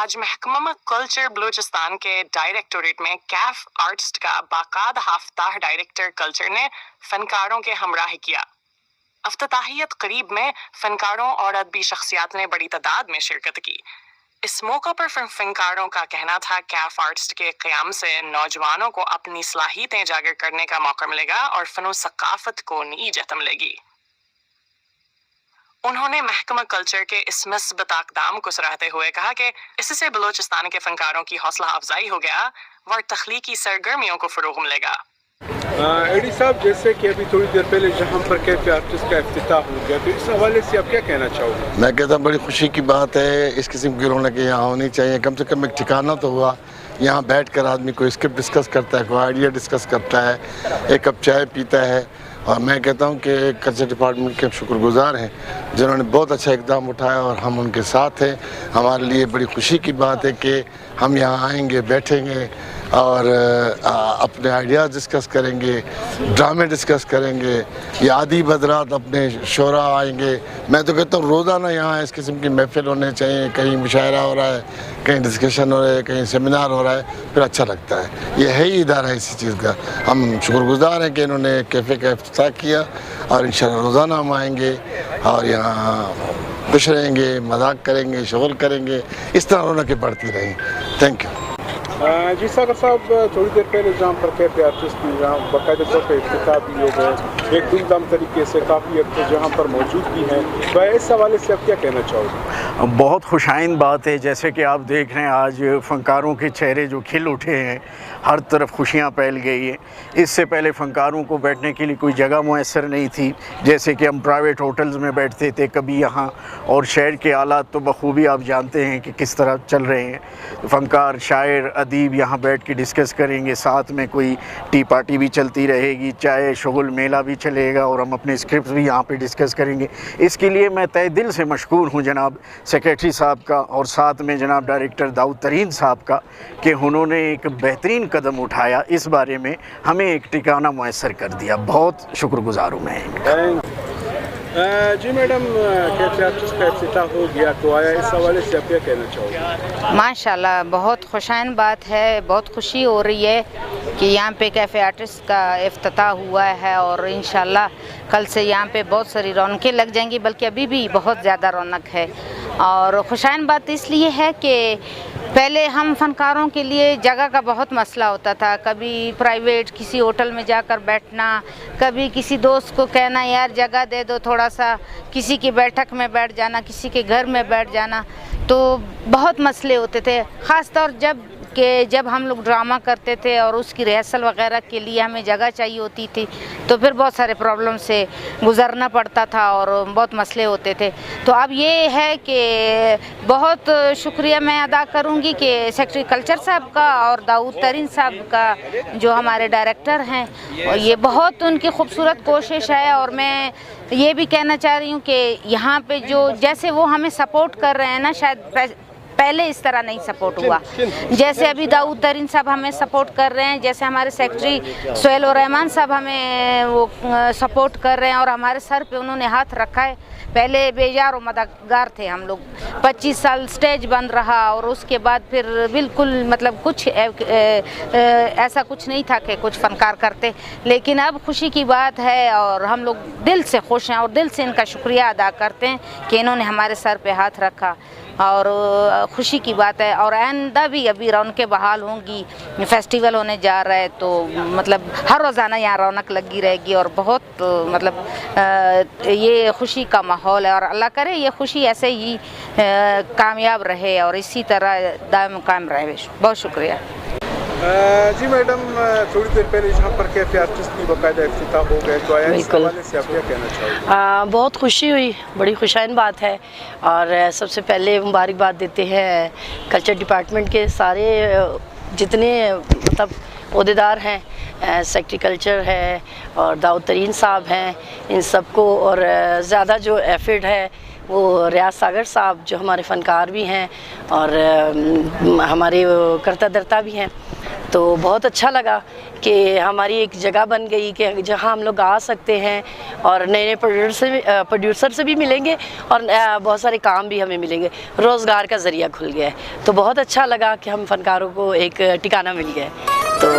آج محکمہ کلچر بلوچستان کے ڈائریکٹوریٹ میں کیف آرٹسٹ کا باقاعدہ ہفتہ ڈائریکٹر کلچر نے فنکاروں کے ہمراہ کیا۔ افتتاحیت قریب میں فنکاروں اور ادبی شخصیات نے بڑی تعداد میں شرکت کی۔ اس موقع پر فنکاروں کا کہنا تھا کیف آرٹسٹ کے قیام سے نوجوانوں کو اپنی صلاحیتیں اجاگر کرنے کا موقع ملے گا اور فن و ثقافت کو نئی جہت ملے گی۔ انہوں نے محکمہ کلچر کے اس مثبت اقدام کو سراہتے ہوئے کہا کہ اس سے بلوچستان کے فنکاروں کی حوصلہ افزائی ہو گیا اور تخلیقی سرگرمیوں کو فروغ ملے گا۔ ایڈی صاحب، جیسے کہ ابھی تھوڑی دیر پہلے جہاں پر کیف آرٹسٹ کا افتتاح ہو گیا، تو اس حوالے سے آپ کیا کہنا چاہو گے؟ میں کہتا ہوں بڑی خوشی کی بات ہے، اس قسم کی رونق یہاں ہونی چاہیے۔ کم سے کم ایک ٹھکانہ تو ہوا، یہاں بیٹھ کر آدمی کوئی اسکرپٹ ڈسکس کرتا ہے، کوئی آئیڈیا ڈسکس کرتا ہے، ایک کپ چائے پیتا ہے۔ اور میں کہتا ہوں کہ کلچر ڈپارٹمنٹ کے شکر گزار ہیں جنہوں نے بہت اچھا اقدام اٹھایا اور ہم ان کے ساتھ ہیں۔ ہمارے لیے بڑی خوشی کی بات ہے کہ ہم یہاں آئیں گے، بیٹھیں گے اور اپنے آئیڈیاز ڈسکس کریں گے، ڈرامے ڈسکس کریں گے، یا آدھی بدرات اپنے شعراء آئیں گے۔ میں تو کہتا ہوں روزانہ یہاں اس قسم کی محفل ہونے چاہیے، کہیں مشاعرہ ہو رہا ہے، کہیں ڈسکشن ہو رہا ہے، کہیں سیمینار ہو رہا ہے، پھر اچھا لگتا ہے۔ یہ ہے ہی ادارہ ہے اسی چیز کا۔ ہم شکر گزار ہیں کہ انہوں نے کیفے کا افتتاح کیا اور انشاءاللہ روزانہ ہم آئیں گے اور یہاں خوش رہیں گے، مذاق کریں گے، شغل کریں گے، اس طرح رونقیں بڑھتی رہیں۔ Thank you. جی ساگر صاحب، تھوڑی دیر پہلے جہاں پر کیف آرٹسٹ کی جہاں باقاعدہ طور پہ افتتاح بھی ہو گئے، ایک دھوم دھام طریقے سے کافی عرصے جہاں پر موجود بھی ہیں، تو اس حوالے سے آپ کیا کہنا چاہو گے؟ بہت خوشائند بات ہے، جیسے کہ آپ دیکھ رہے ہیں آج فنکاروں کے چہرے جو کھل اٹھے ہیں، ہر طرف خوشیاں پھیل گئی ہیں۔ اس سے پہلے فنکاروں کو بیٹھنے کے لیے کوئی جگہ میسر نہیں تھی، جیسے کہ ہم پرائیویٹ ہوٹلز میں بیٹھتے تھے کبھی یہاں، اور شہر کے حالات تو بخوبی آپ جانتے ہیں کہ کس طرح چل رہے ہیں۔ فنکار، شاعر، ادیب یہاں بیٹھ کے ڈسکس کریں گے، ساتھ میں کوئی ٹی پارٹی بھی چلتی رہے گی، چائے شغل میلہ بھی چلے گا، اور ہم اپنے اسکرپٹس بھی یہاں پہ ڈسکس کریں گے۔ اس کے لیے میں تہ دل سے مشکور ہوں جناب سیکریٹری صاحب کا، اور ساتھ میں جناب ڈائریکٹر داؤد ترین صاحب کا، کہ انہوں نے ایک بہترین قدم اٹھایا، اس بارے میں ہمیں ایک ٹھکانہ میسر کر دیا۔ بہت شکر گزار ہوں میں ان کا۔ جی میڈم، کیف آرٹسٹ کا افتتاح ہو گیا، تو آیا اس حوالے سے آپ کیا کہنا چاہو گے؟ ماشاءاللہ بہت خوشائن بات ہے، بہت خوشی ہو رہی ہے کہ یہاں پہ کیف آرٹسٹ کا افتتاح ہوا ہے، اور انشاءاللہ کل سے یہاں پہ بہت ساری رونقیں لگ جائیں گی، بلکہ ابھی بھی بہت زیادہ رونق ہے۔ اور خوشائن بات اس لیے ہے کہ پہلے ہم فنکاروں کے لیے جگہ کا بہت مسئلہ ہوتا تھا، کبھی پرائیویٹ کسی ہوٹل میں جا کر بیٹھنا، کبھی کسی دوست کو کہنا یار جگہ دے دو تھوڑا سا، کسی کی بیٹھک میں بیٹھ جانا، کسی کے گھر میں بیٹھ جانا، تو بہت مسئلے ہوتے تھے۔ خاص طور جب ہم لوگ ڈرامہ کرتے تھے اور اس کی ریہرسل وغیرہ کے لیے ہمیں جگہ چاہیے ہوتی تھی، تو پھر بہت سارے پرابلم سے گزرنا پڑتا تھا اور بہت مسئلے ہوتے تھے۔ تو اب یہ ہے کہ بہت شکریہ میں ادا کروں گی کہ سیکریٹری کلچر صاحب کا اور داؤد ترین صاحب کا، جو ہمارے ڈائریکٹر ہیں، اور یہ بہت ان کی خوبصورت کوشش ہے۔ اور میں یہ بھی کہنا چاہ رہی ہوں کہ یہاں پہ جو جیسے وہ ہمیں سپورٹ کر رہے ہیں نا، شاید پہلے اس طرح نہیں سپورٹ ہوا، جیسے ابھی داؤد ترین صاحب ہمیں سپورٹ کر رہے ہیں، جیسے ہمارے سیکریٹری سہیل الرحمان صاحب ہمیں وہ سپورٹ کر رہے ہیں، اور ہمارے سر پہ انہوں نے ہاتھ رکھا ہے۔ پہلے بیجار و مددگار تھے ہم لوگ، 25 سال سٹیج بند رہا، اور اس کے بعد پھر بالکل مطلب کچھ ایسا کچھ نہیں تھا کہ کچھ فنکار کرتے، لیکن اب خوشی کی بات ہے اور ہم لوگ دل سے خوش ہیں اور دل سے ان کا شکریہ ادا کرتے ہیں کہ انہوں نے ہمارے سر پہ ہاتھ رکھا، اور خوشی کی بات ہے۔ اور آئندہ بھی ابھی رونقیں بحال ہوں گی، فیسٹیول ہونے جا رہا ہے، تو مطلب ہر روزانہ یہاں رونق لگی رہے گی، اور بہت مطلب یہ خوشی کا ماحول ہے، اور اللہ کرے یہ خوشی ایسے ہی کامیاب رہے اور اسی طرح دائم قائم رہے۔ بہت شکریہ۔ جی میڈم، تھوڑی دیر پہلے جہاں پر کیف آرٹسٹ کی باقاعدہ افتتاح ہو گئے، تو آیا اس حوالے سے آپ کیا کہنا چاہو گے؟ بہت خوشی ہوئی، بڑی خوشائن بات ہے، اور سب سے پہلے مبارکباد دیتے ہیں کلچر ڈپارٹمنٹ کے سارے جتنے مطلب عہدیدار ہیں، سیکریٹری کلچر ہے اور داؤد ترین صاحب ہیں، ان سب کو، اور زیادہ جو ایفرٹ ہے وہ ریاض ساگر صاحب جو ہمارے فنکار بھی ہیں اور ہمارے کرتا درتا بھی ہیں، تو بہت اچھا لگا کہ ہماری ایک جگہ بن گئی کہ جہاں ہم لوگ آ سکتے ہیں اور نئے نئے پروڈیوسر سے بھی ملیں گے اور بہت سارے کام بھی ہمیں ملیں گے، روزگار کا ذریعہ کھل گیا ہے، تو بہت اچھا لگا کہ ہم فنکاروں کو ایک ٹھکانہ مل گیا ہے۔ تو